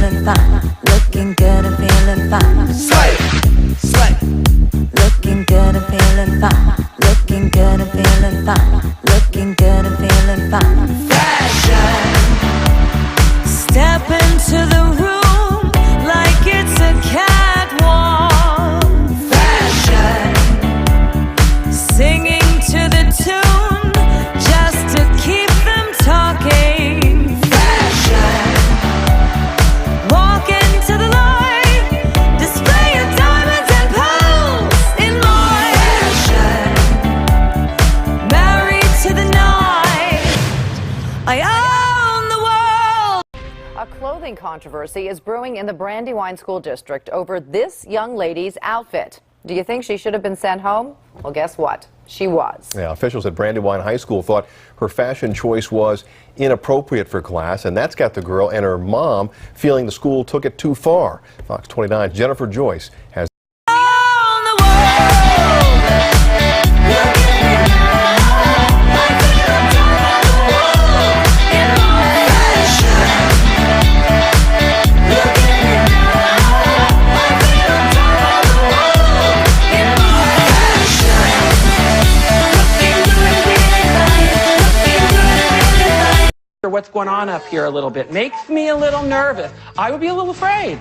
feeling fine. Looking good and feeling fine. Slay, slay. Looking good and feeling fine. Looking good and feeling fine. Looking good and feeling fine. Fashion. Step into the room like it's a catwalk. Fashion. Singing to the tune just to keep them talking. Fashion. Walk into the light, display your diamonds and pearls in light. Fashion. Married to the night, I own the world. A clothing controversy is brewing in the Brandywine School District over this young lady's outfit. Do you think she should have been sent home? Well, guess what? She was. Yeah, officials at Brandywine High School thought her fashion choice was inappropriate for class, and that's got the girl and her mom feeling the school took it too far. Fox 29's Jennifer Joyce has. Own the world. What's going on up here a little bit makes me a little nervous. I would be a little afraid.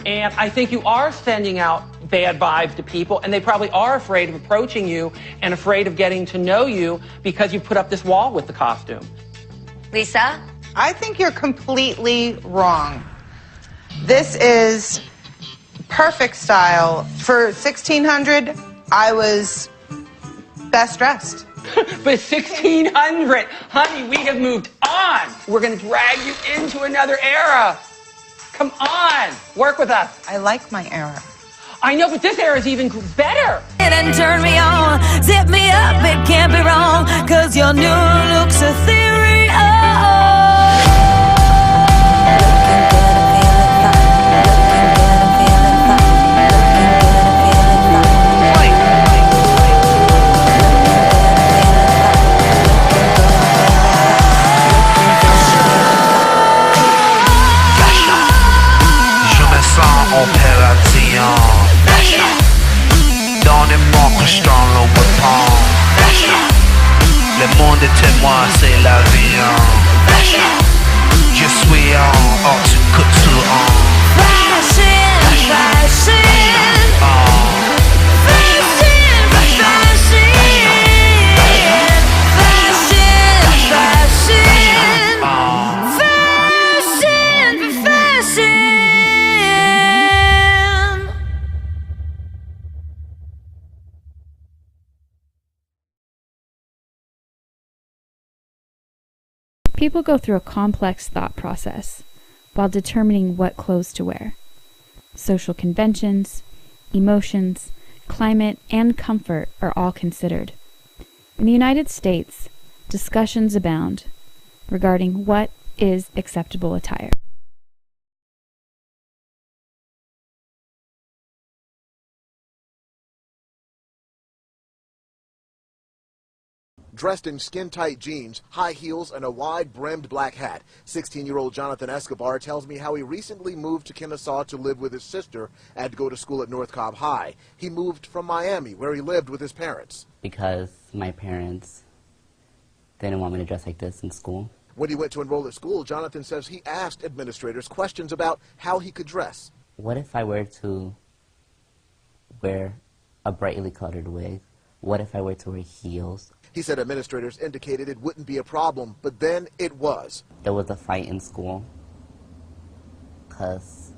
And I think you are sending out bad vibes to people, and they probably are afraid of approaching you and afraid of getting to know you because you put up this wall with the costume. Lisa? I think you're completely wrong. This is perfect style. For 1600, I was best dressed. But 1600, honey, we have moved on. We're going to drag you into another era. Come on, work with us. I like my era. I know, but this era is even better. And turn me on, zip me up, it can't be wrong, 'cause your new look's a theory. Opération Fashion. Donnez-moi Christian Louboutin. Fashion. Le monde est témoin, c'est la vie. Fashion. Je suis en haute couture. Fashion, fashion. People go through a complex thought process while determining what clothes to wear. Social conventions, emotions, climate, and comfort are all considered. In the United States, discussions abound regarding what is acceptable attire. Dressed in skin-tight jeans, high heels, and a wide-brimmed black hat, 16-year-old Jonathan Escobar tells me how he recently moved to Kennesaw to live with his sister and go to school at North Cobb High. He moved from Miami, where he lived with his parents. Because my parents didn't want me to dress like this in school. When he went to enroll at school, Jonathan says he asked administrators questions about how he could dress. What if I were to wear a brightly colored wig? What if I were to wear heels? He said administrators indicated it wouldn't be a problem, but then it was. There was a fight in school because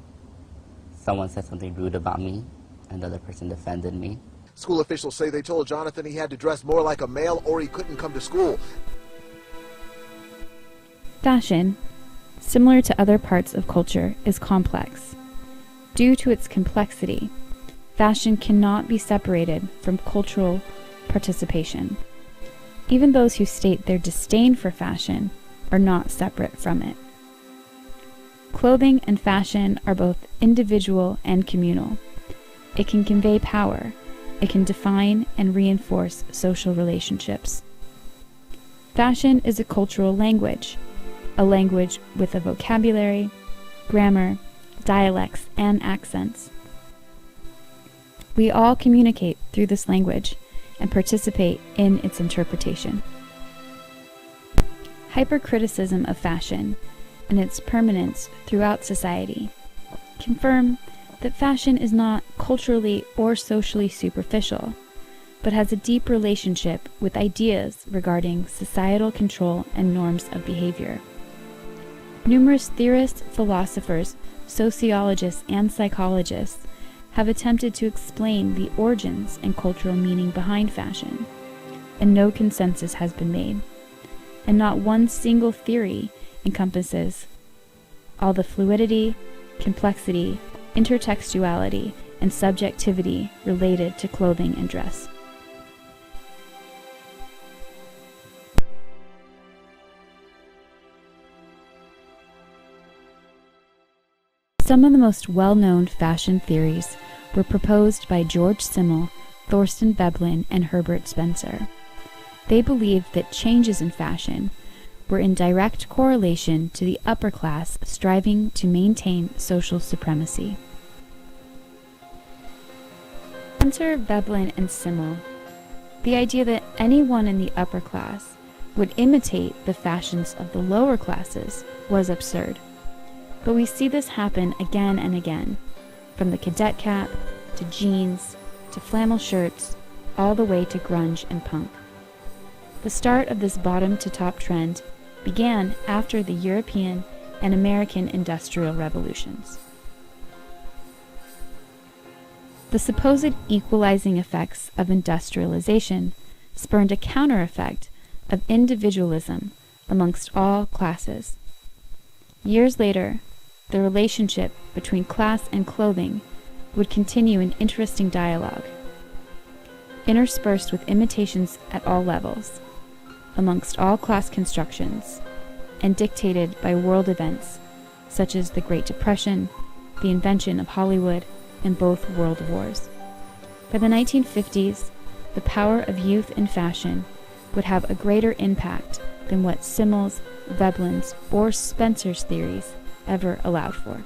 someone said something rude about me and the other person defended me. School officials say they told Jonathan he had to dress more like a male or he couldn't come to school. Fashion, similar to other parts of culture, is complex. Due to its complexity, fashion cannot be separated from cultural participation. Even those who state their disdain for fashion are not separate from it. Clothing and fashion are both individual and communal. It can convey power. It can define and reinforce social relationships. Fashion is a cultural language, a language with a vocabulary, grammar, dialects, and accents. We all communicate through this language and participate in its interpretation. Hypercriticism of fashion and its permanence throughout society confirm that fashion is not culturally or socially superficial, but has a deep relationship with ideas regarding societal control and norms of behavior. Numerous theorists, philosophers, sociologists, and psychologists have attempted to explain the origins and cultural meaning behind fashion, and no consensus has been made, and not one single theory encompasses all the fluidity, complexity, intertextuality, and subjectivity related to clothing and dress. Some of the most well-known fashion theories were proposed by George Simmel, Thorstein Veblen, and Herbert Spencer. They believed that changes in fashion were in direct correlation to the upper class striving to maintain social supremacy. Spencer, Veblen, and Simmel, the idea that anyone in the upper class would imitate the fashions of the lower classes was absurd. But we see this happen again and again, from the cadet cap, to jeans, to flannel shirts, all the way to grunge and punk. The start of this bottom-to-top trend began after the European and American industrial revolutions. The supposed equalizing effects of industrialization spurned a counter-effect of individualism amongst all classes. Years later, the relationship between class and clothing would continue an interesting dialogue, interspersed with imitations at all levels, amongst all class constructions, and dictated by world events such as the Great Depression, the invention of Hollywood, and both world wars. By the 1950s, the power of youth in fashion would have a greater impact than what Simmel's, Veblen's, or Spencer's theories ever allowed for.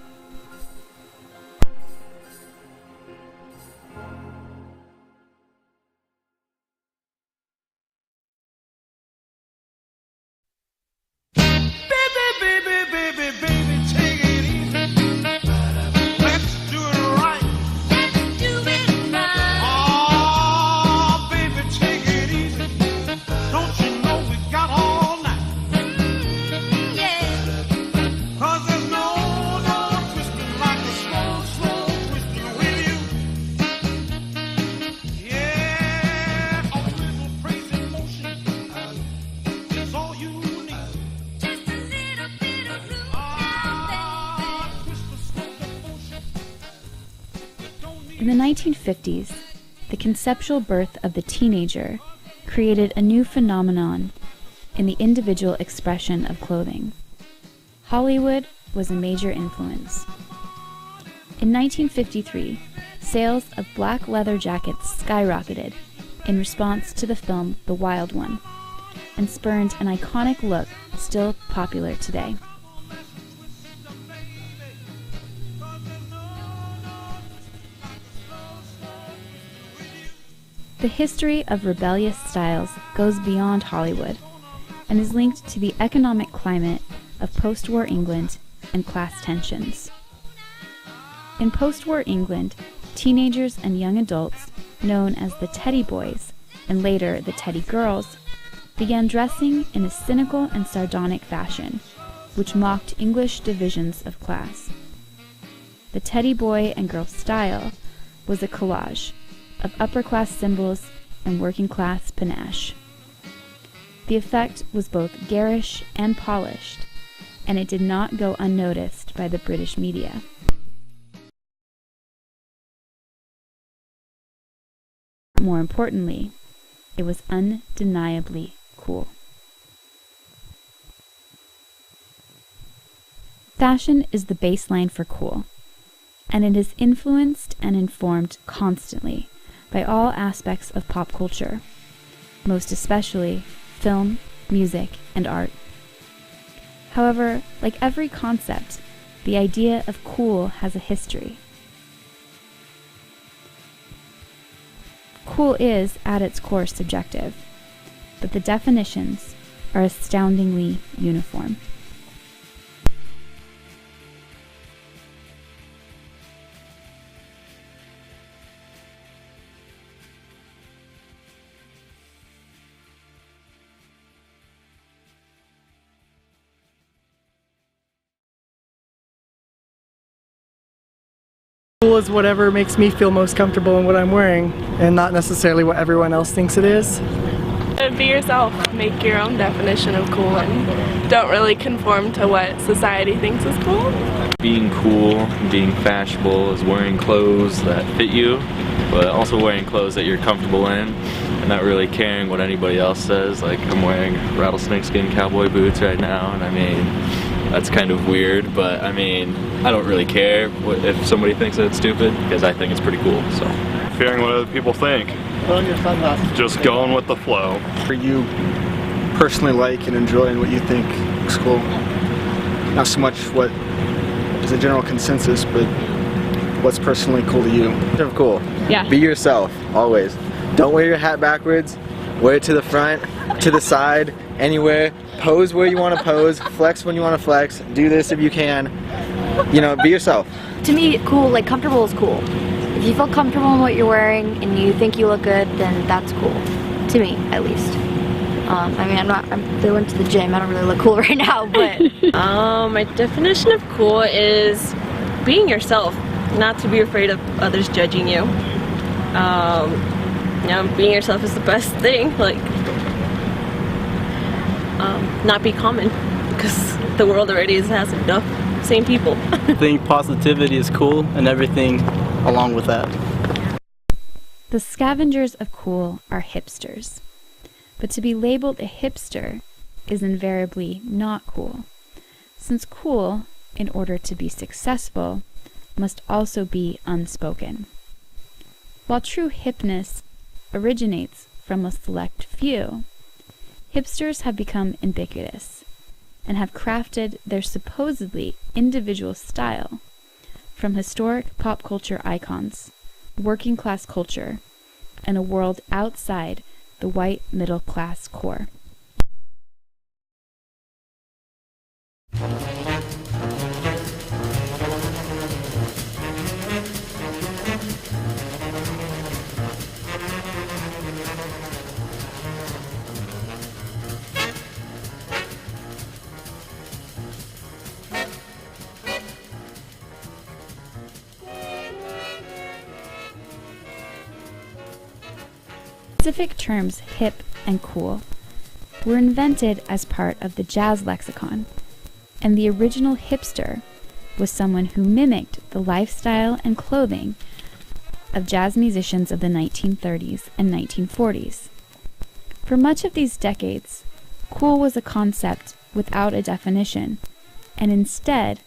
In the 1950s, the conceptual birth of the teenager created a new phenomenon in the individual expression of clothing. Hollywood was a major influence. In 1953, sales of black leather jackets skyrocketed in response to the film The Wild One, and spurned an iconic look still popular today. The history of rebellious styles goes beyond Hollywood and is linked to the economic climate of post-war England and class tensions. In post-war England, teenagers and young adults, known as the Teddy Boys and later the Teddy Girls, began dressing in a cynical and sardonic fashion, which mocked English divisions of class. The Teddy Boy and Girl style was a collage of upper-class symbols and working-class panache. The effect was both garish and polished, and it did not go unnoticed by the British media. More importantly, it was undeniably cool. Fashion is the baseline for cool, and it is influenced and informed constantly by all aspects of pop culture, most especially film, music, and art. However, like every concept, the idea of cool has a history. Cool is, at its core, subjective, but the definitions are astoundingly uniform. Cool is whatever makes me feel most comfortable in what I'm wearing, and not necessarily what everyone else thinks it is. Be yourself. Make your own definition of cool and don't really conform to what society thinks is cool. Being cool, being fashionable is wearing clothes that fit you, but also wearing clothes that you're comfortable in and not really caring what anybody else says. Like, I'm wearing rattlesnake skin cowboy boots right now, and I mean, that's kind of weird, but I mean, I don't really care if somebody thinks that it's stupid, because I think it's pretty cool, so. Caring what other people think. Just going with the flow. For you personally like and enjoy and what you think is cool. Not so much what is a general consensus, but what's personally cool to you. Cool. Yeah. Be yourself, always. Don't wear your hat backwards. Wear it to the front, to the side, anywhere. Pose where you want to pose. Flex when you want to flex. Do this if you can. You know, be yourself. To me, cool, like comfortable is cool. If you feel comfortable in what you're wearing and you think you look good, then that's cool. To me, at least. I mean, I went to the gym. I don't really look cool right now, but. My definition of cool is being yourself, not to be afraid of others judging you. You know, being yourself is the best thing. Like, not be common, because the world already has enough same people. I think positivity is cool and everything along with that. The scavengers of cool are hipsters. But to be labeled a hipster is invariably not cool, since cool, in order to be successful, must also be unspoken. While true hipness originates from a select few, hipsters have become ubiquitous and have crafted their supposedly individual style from historic pop culture icons, working class culture, and a world outside the white middle class core. Specific terms hip and cool were invented as part of the jazz lexicon, and the original hipster was someone who mimicked the lifestyle and clothing of jazz musicians of the 1930s and 1940s. For much of these decades, cool was a concept without a definition, and instead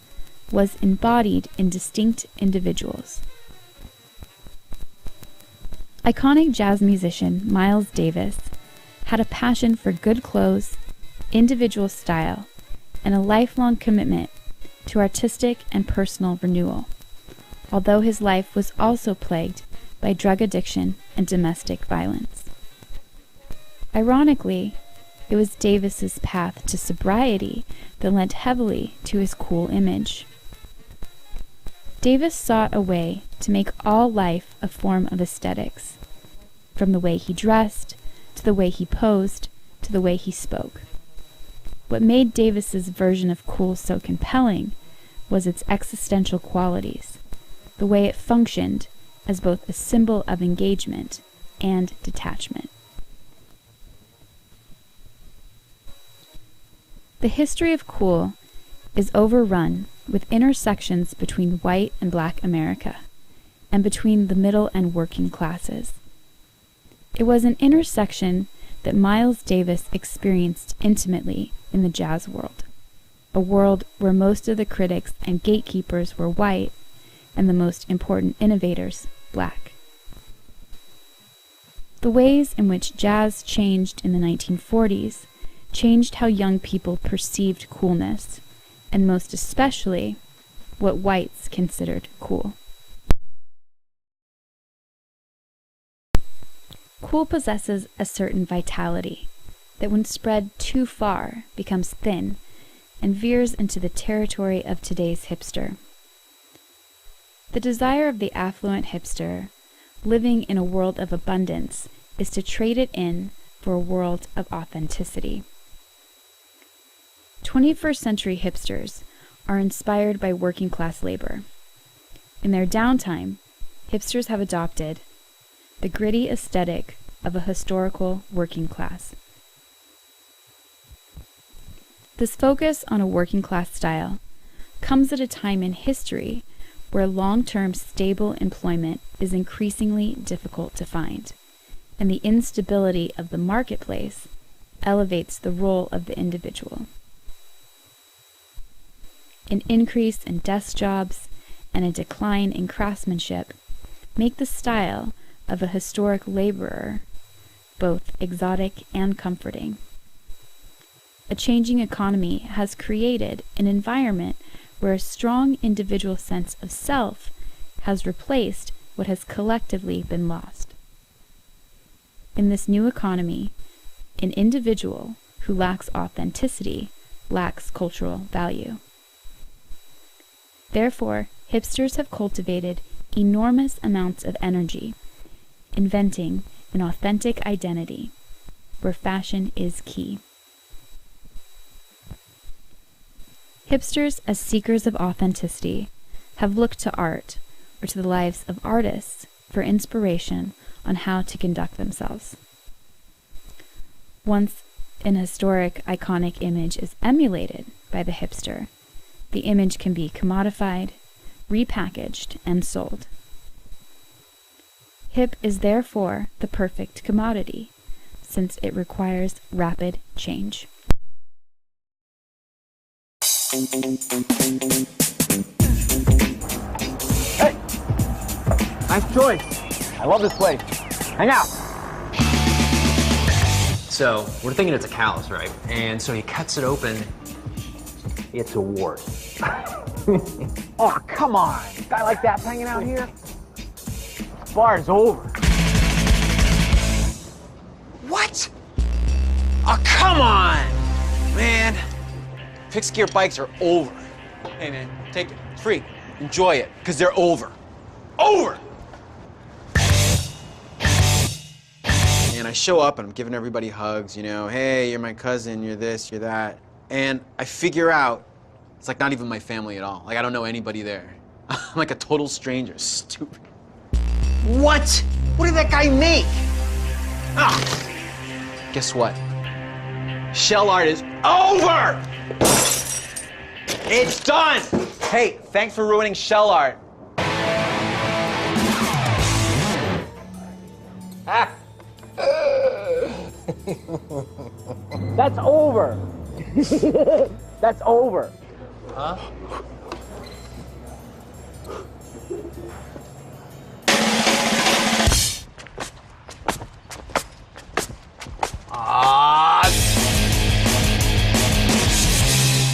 was embodied in distinct individuals. Iconic jazz musician Miles Davis had a passion for good clothes, individual style, and a lifelong commitment to artistic and personal renewal, although his life was also plagued by drug addiction and domestic violence. Ironically, it was Davis's path to sobriety that lent heavily to his cool image. Davis sought a way to make all life a form of aesthetics, from the way he dressed, to the way he posed, to the way he spoke. What made Davis's version of cool so compelling was its existential qualities, the way it functioned as both a symbol of engagement and detachment. The history of cool is overrun with intersections between white and black America, and between the middle and working classes. It was an intersection that Miles Davis experienced intimately in the jazz world, a world where most of the critics and gatekeepers were white, and the most important innovators black. The ways in which jazz changed in the 1940s changed how young people perceived coolness, and most especially what whites considered cool. Cool possesses a certain vitality that when spread too far becomes thin and veers into the territory of today's hipster. The desire of the affluent hipster living in a world of abundance is to trade it in for a world of authenticity. 21st century hipsters are inspired by working class labor. In their downtime, hipsters have adopted the gritty aesthetic of a historical working class. This focus on a working class style comes at a time in history where long-term stable employment is increasingly difficult to find, and the instability of the marketplace elevates the role of the individual. An increase in desk jobs and a decline in craftsmanship make the style of a historic laborer both exotic and comforting. A changing economy has created an environment where a strong individual sense of self has replaced what has collectively been lost. In this new economy, an individual who lacks authenticity lacks cultural value. Therefore, hipsters have cultivated enormous amounts of energy, inventing an authentic identity, where fashion is key. Hipsters, as seekers of authenticity, have looked to art, or to the lives of artists, for inspiration on how to conduct themselves. Once an historic, iconic image is emulated by the hipster, the image can be commodified, repackaged, and sold. Hip is therefore the perfect commodity, since it requires rapid change. Hey! Nice choice. I love this place. Hang out. So, we're thinking it's a callus, right? And so he cuts it open. It's a wart. Oh, come on. A guy like that's hanging out here? This bar is over. What? Oh, come on! Man, fixed gear bikes are over. Hey, man, take it. It's free. Enjoy it, because they're over. Over! And I show up and I'm giving everybody hugs, you know, hey, you're my cousin, you're this, you're that. And I figure out it's like not even my family at all. Like I don't know anybody there. I'm like a total stranger. Stupid. What? What did that guy make? Ah. Guess what? Shell art is over! It's done! Hey, thanks for ruining shell art. Ah. That's over. That's over. Huh?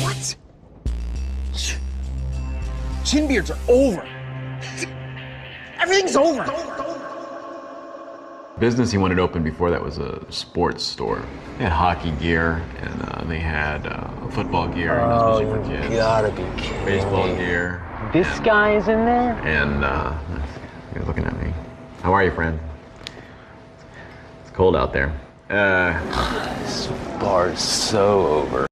What? Chin beards are over. Everything's over. Business he wanted to open before that was a sports store. They had hockey gear and they had football gear, especially for kids. You gotta be kidding Baseball me. gear. This guy is in there? And you're looking at me. How are you, friend? It's cold out there. This bar is so over.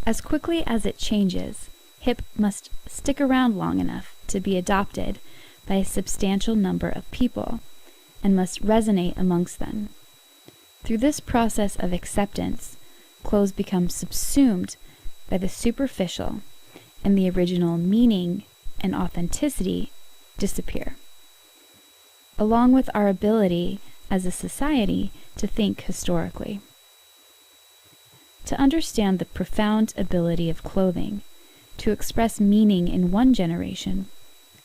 As quickly as it changes, hip must stick around long enough to be adopted by a substantial number of people and must resonate amongst them. Through this process of acceptance, clothes become subsumed by the superficial, and the original meaning and authenticity disappear, along with our ability as a society to think historically. To understand the profound ability of clothing to express meaning in one generation,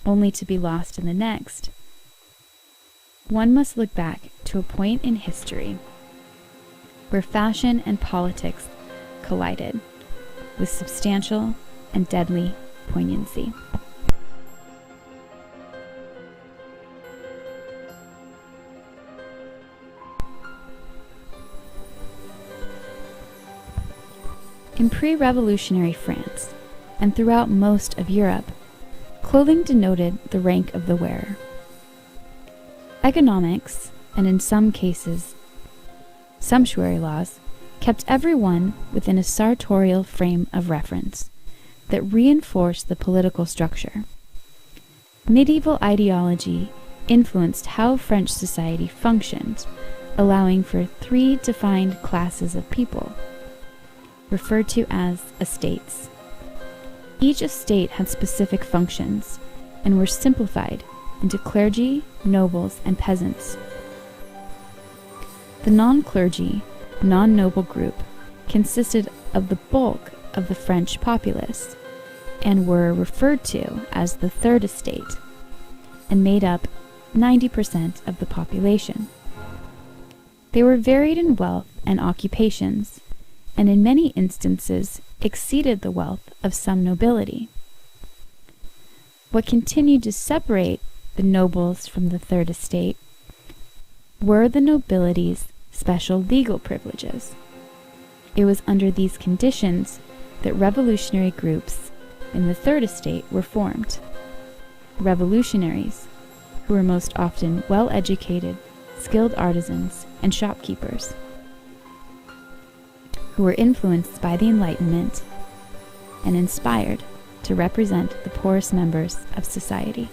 only to be lost in the next, one must look back to a point in history where fashion and politics collided with substantial and deadly poignancy. In pre-revolutionary France, and throughout most of Europe, clothing denoted the rank of the wearer. Economics, and in some cases, sumptuary laws, kept everyone within a sartorial frame of reference that reinforced the political structure. Medieval ideology influenced how French society functioned, allowing for 3 defined classes of people, referred to as estates. Each estate had specific functions and were simplified into clergy, nobles, and peasants. The non-clergy, non-noble group consisted of the bulk of the French populace and were referred to as the third estate and made up 90% of the population. They were varied in wealth and occupations, and in many instances exceeded the wealth of some nobility. What continued to separate the nobles from the third estate were the nobility's special legal privileges. It was under these conditions that revolutionary groups in the third estate were formed. Revolutionaries, who were most often well-educated, skilled artisans and shopkeepers, who were influenced by the Enlightenment and inspired to represent the poorest members of society.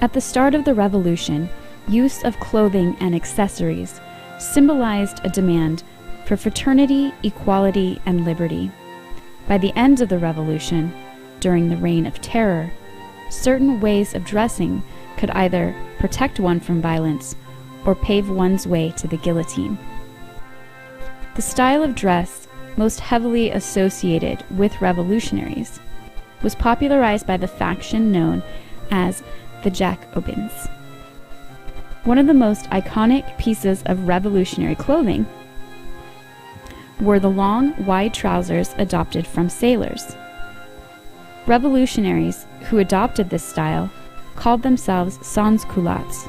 At the start of the revolution, use of clothing and accessories symbolized a demand for fraternity, equality, and liberty. By the end of the revolution, during the Reign of Terror, certain ways of dressing could either protect one from violence or pave one's way to the guillotine. The style of dress most heavily associated with revolutionaries was popularized by the faction known as the Jacobins. One of the most iconic pieces of revolutionary clothing were the long, wide trousers adopted from sailors. Revolutionaries who adopted this style called themselves sans-culottes.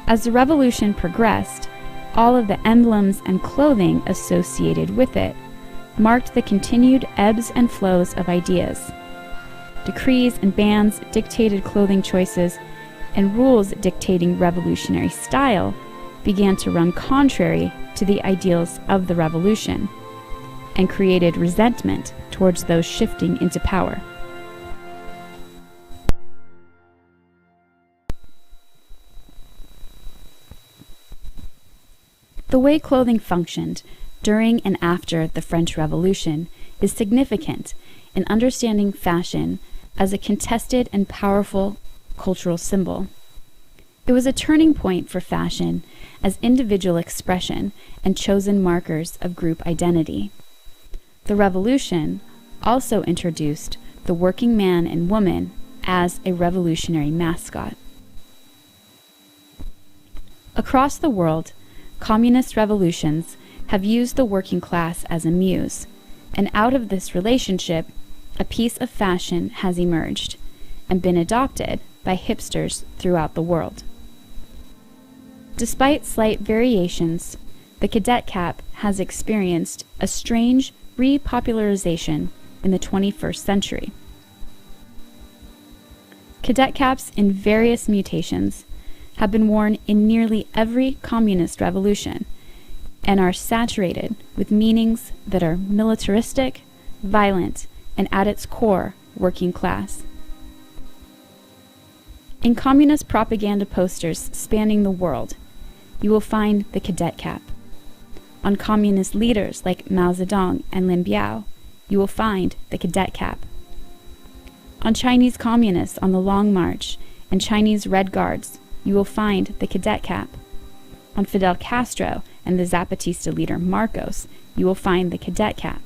As the revolution progressed, all of the emblems and clothing associated with it marked the continued ebbs and flows of ideas. Decrees and bans dictated clothing choices, and rules dictating revolutionary style began to run contrary to the ideals of the revolution and created resentment towards those shifting into power. The way clothing functioned during and after the French Revolution is significant in understanding fashion as a contested and powerful cultural symbol. It was a turning point for fashion as individual expression and chosen markers of group identity. The revolution also introduced the working man and woman as a revolutionary mascot. Across the world, communist revolutions have used the working class as a muse, and out of this relationship, a piece of fashion has emerged and been adopted by hipsters throughout the world. Despite slight variations, the cadet cap has experienced a strange repopularization in the 21st century. Cadet caps in various mutations have been worn in nearly every communist revolution and are saturated with meanings that are militaristic, violent, and at its core, working class. In communist propaganda posters spanning the world, you will find the cadet cap. On communist leaders like Mao Zedong and Lin Biao, you will find the cadet cap. On Chinese communists on the Long March and Chinese Red Guards, you will find the cadet cap. On Fidel Castro and the Zapatista leader Marcos, you will find the cadet cap.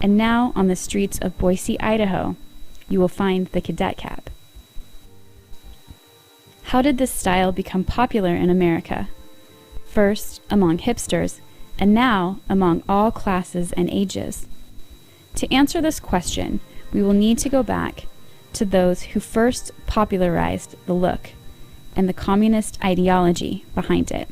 And now on the streets of Boise, Idaho, you will find the cadet cap. How did this style become popular in America? First among hipsters, and now among all classes and ages. To answer this question, we will need to go back to those who first popularized the look and the communist ideology behind it.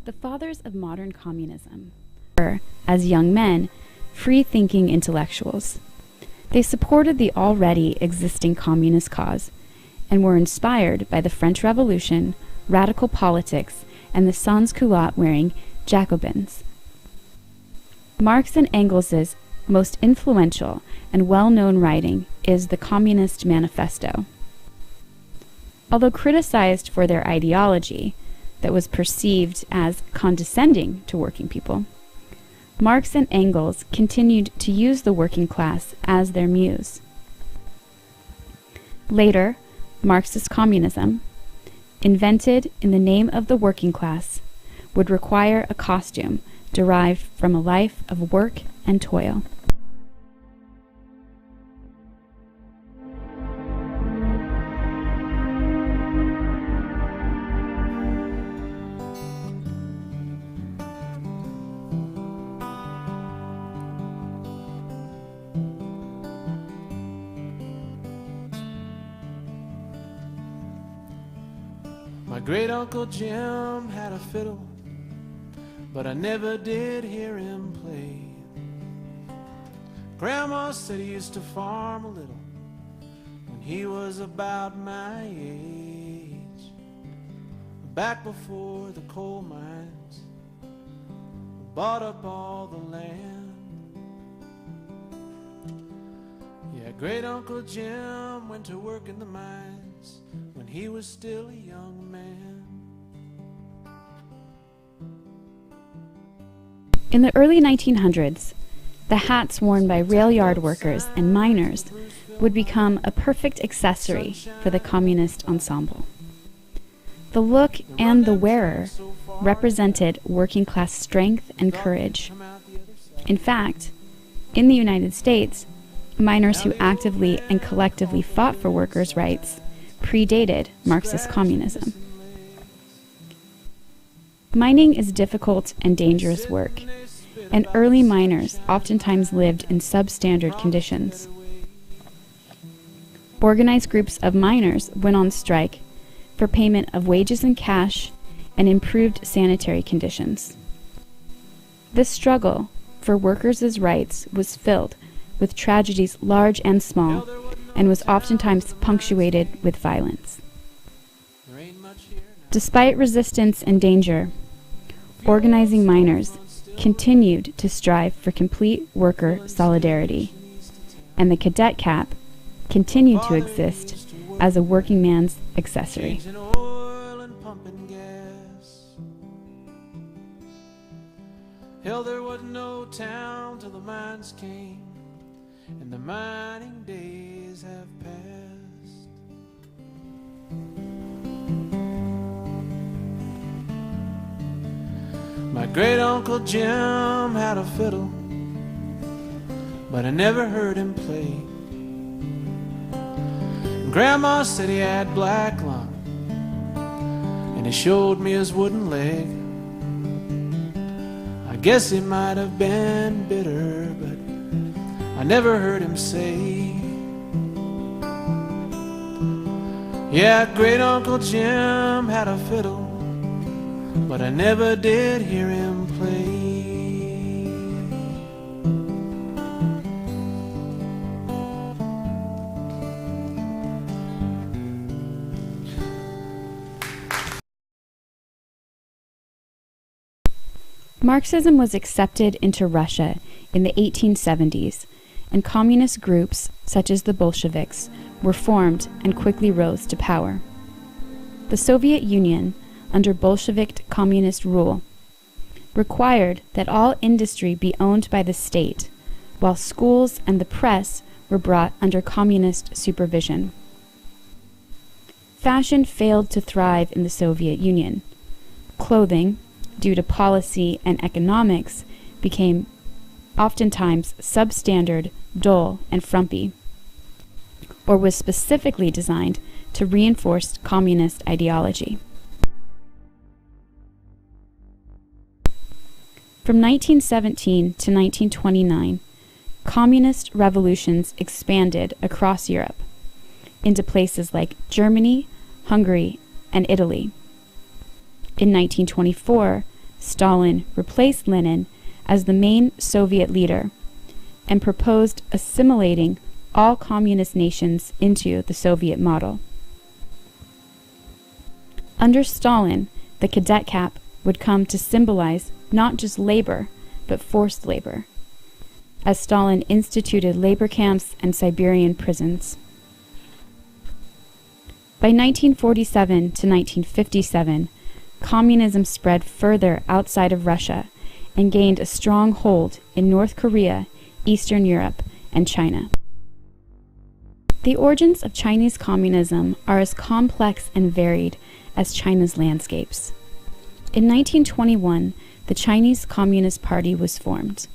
The fathers of modern communism were, as young men, free-thinking intellectuals. They supported the already existing communist cause and were inspired by the French Revolution, radical politics, and the sans-culotte-wearing Jacobins. Marx and Engels' most influential and well-known writing is the Communist Manifesto. Although criticized for their ideology that was perceived as condescending to working people, Marx and Engels continued to use the working class as their muse. Later, Marxist communism, invented in the name of the working class, would require a costume derived from a life of work and toil. My great-uncle Jim had a fiddle, but I never did hear him play. Grandma said he used to farm a little when he was about my age. Back before the coal mines bought up all the land. Yeah, great-uncle Jim went to work in the mines when he was still a young man. In the early 1900s, the hats worn by rail yard workers and miners would become a perfect accessory for the communist ensemble. The look and the wearer represented working class strength and courage. In fact, in the United States, miners who actively and collectively fought for workers' rights predated Marxist communism. Mining is difficult and dangerous work, and early miners oftentimes lived in substandard conditions. Organized groups of miners went on strike for payment of wages in cash and improved sanitary conditions. This struggle for workers' rights was filled with tragedies large and small, and was oftentimes punctuated with violence. Despite resistance and danger, organizing miners continued to strive for complete worker solidarity, and the cadet cap continued to exist as a working man's accessory. Hell, there was no town till the mines came, and the mining days have passed. My great-uncle Jim had a fiddle, but I never heard him play. Grandma said he had black lung, and he showed me his wooden leg. I guess he might have been bitter, but I never heard him say. Yeah, great-uncle Jim had a fiddle, but I never did hear him play. Marxism was accepted into Russia in the 1870s, and communist groups such as the Bolsheviks were formed and quickly rose to power. The Soviet Union, under Bolshevik communist rule, required that all industry be owned by the state, while schools and the press were brought under communist supervision. Fashion failed to thrive in the Soviet Union. Clothing, due to policy and economics, became oftentimes substandard, dull, and frumpy, or was specifically designed to reinforce communist ideology. From 1917 to 1929, communist revolutions expanded across Europe into places like Germany, Hungary, and Italy. In 1924, Stalin replaced Lenin as the main Soviet leader and proposed assimilating all communist nations into the Soviet model. Under Stalin, the cadet cap would come to symbolize not just labor, but forced labor, as Stalin instituted labor camps and Siberian prisons. By 1947 to 1957, communism spread further outside of Russia and gained a strong hold in North Korea, Eastern Europe, and China. The origins of Chinese communism are as complex and varied as China's landscapes. In 1921, the Chinese Communist Party was formed.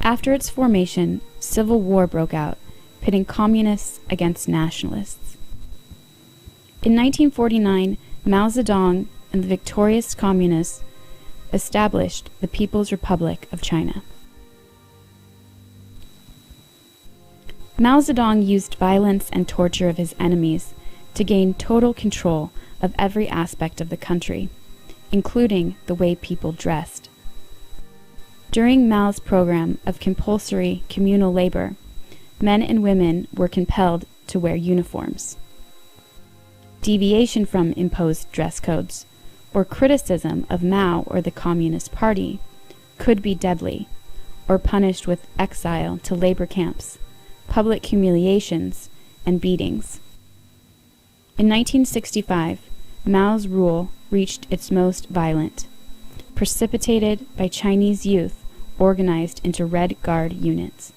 After its formation, civil war broke out, pitting communists against nationalists. In 1949, Mao Zedong and the victorious communists established the People's Republic of China. Mao Zedong used violence and torture of his enemies to gain total control of every aspect of the country, including the way people dressed. During Mao's program of compulsory communal labor, men and women were compelled to wear uniforms. Deviation from imposed dress codes, or criticism of Mao or the Communist Party, could be deadly, or punished with exile to labor camps, public humiliations, and beatings. In 1965, Mao's rule reached its most violent, precipitated by Chinese youth organized into Red Guard units.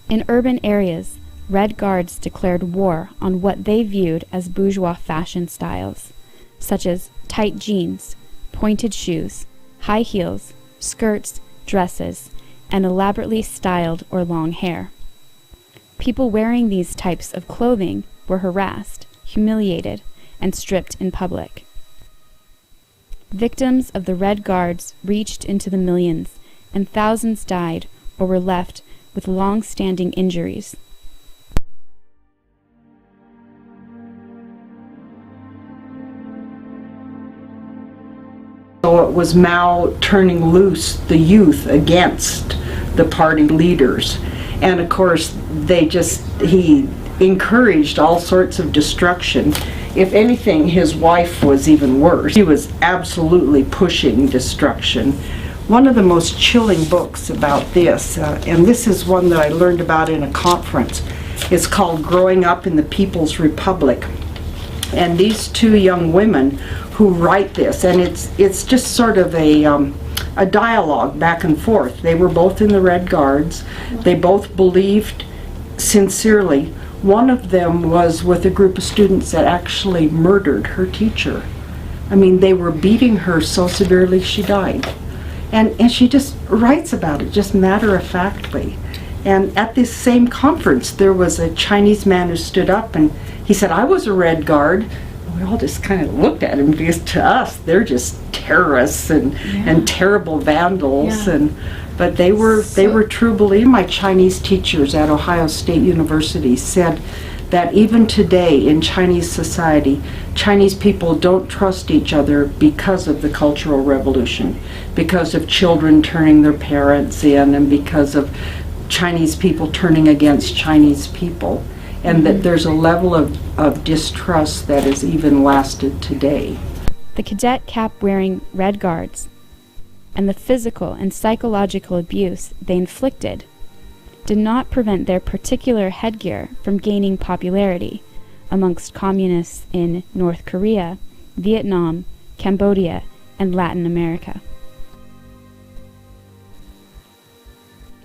In urban areas, Red Guards declared war on what they viewed as bourgeois fashion styles, such as tight jeans, pointed shoes, high heels, skirts, dresses, and elaborately styled or long hair. People wearing these types of clothing were harassed, humiliated, and stripped in public. Victims of the Red Guards reached into the millions, and thousands died or were left with long-standing injuries. So it was Mao turning loose the youth against the party leaders. And of course, he encouraged all sorts of destruction. If anything, his wife was even worse. He was absolutely pushing destruction. One of the most chilling books about this, and this is one that I learned about in a conference, is called Growing Up in the People's Republic. And these two young women who write this, and it's just sort of a dialogue back and forth. They were both in the Red Guards. They both believed sincerely. One of them was with a group of students that actually murdered her teacher. I mean, they were beating her so severely she died. And she just writes about it, just matter-of-factly. And at this same conference, there was a Chinese man who stood up and he said, "I was a Red Guard." We all just kind of looked at him because to us, they're just terrorists and terrible vandals. Yeah. But they were true believers. My Chinese teachers at Ohio State University said that even today in Chinese society, Chinese people don't trust each other because of the Cultural Revolution, because of children turning their parents in, and because of Chinese people turning against Chinese people. And that there's a level of distrust that has even lasted today. The cadet cap-wearing Red Guards and the physical and psychological abuse they inflicted did not prevent their particular headgear from gaining popularity amongst communists in North Korea, Vietnam, Cambodia, and Latin America.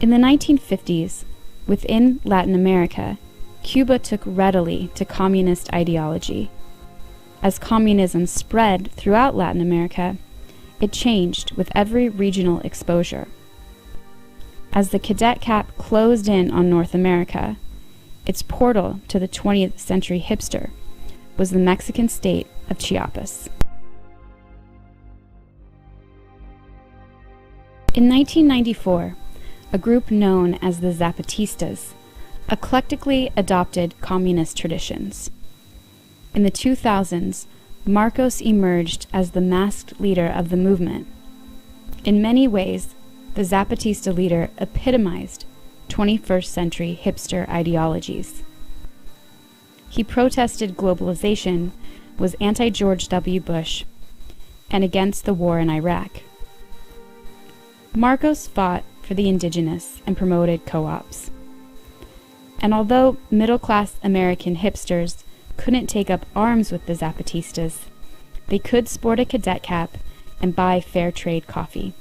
In the 1950s, within Latin America, Cuba took readily to communist ideology. As communism spread throughout Latin America, it changed with every regional exposure. As the cadet cap closed in on North America, its portal to the 20th century hipster was the Mexican state of Chiapas. In 1994, a group known as the Zapatistas eclectically adopted communist traditions. In the 2000s, Marcos emerged as the masked leader of the movement. In many ways, the Zapatista leader epitomized 21st century hipster ideologies. He protested globalization, was anti-George W. Bush, and against the war in Iraq. Marcos fought for the indigenous and promoted co-ops. And although middle-class American hipsters couldn't take up arms with the Zapatistas, they could sport a cadet cap and buy fair trade coffee.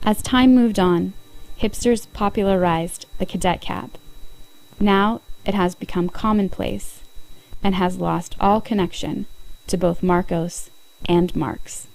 As time moved on, hipsters popularized the cadet cap. Now it has become commonplace and has lost all connection to both Marcos and Marx.